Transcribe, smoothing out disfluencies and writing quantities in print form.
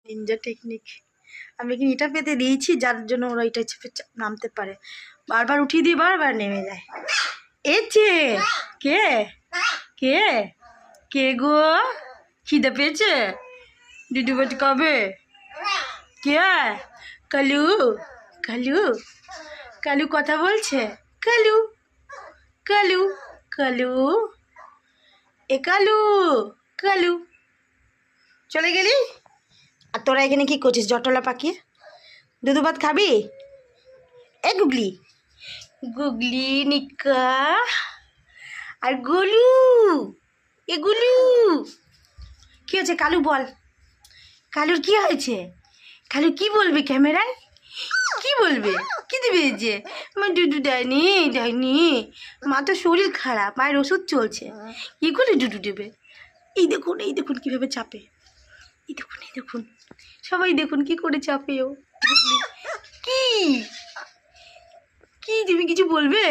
Ninja technique. আমি কি এটা পেতে দিয়েছি যার জন্য ওরা এটা চেপে নামতে পারে। বারবার উঠিয়ে দিয়ে বারবার নেমে যায়। এছে কে কে কে গো? খিদে পেয়েছে? ডিডু বাজ কবে? কে? কালু কালু কালু কথা বলছে। কালু কালু কালু এ কালু কালু চলে গেলি? আর তোরা এখানে কি করছিস জটলা পাকিয়ে? দুধু ভাত খাবি? এ গুগলি গুগলি নিকা আর গোলু এ গুলু কি হয়েছে? কালু বল, কালুর কি হয়েছে? কালু কি বলবে ক্যামেরায়? কি বলবে? কি দিবে যে মা ডুডু দেয়নি দেয়নি, মা তো শরীর খারাপ, মায়ের ওষুধ চলছে, কি করে ডুডু দেবে? এই দেখুন কিভাবে চাপে, এই দেখুন সবাই দেখুন কি করে চাপে ও। কি কি তুমি কিছু বলবে?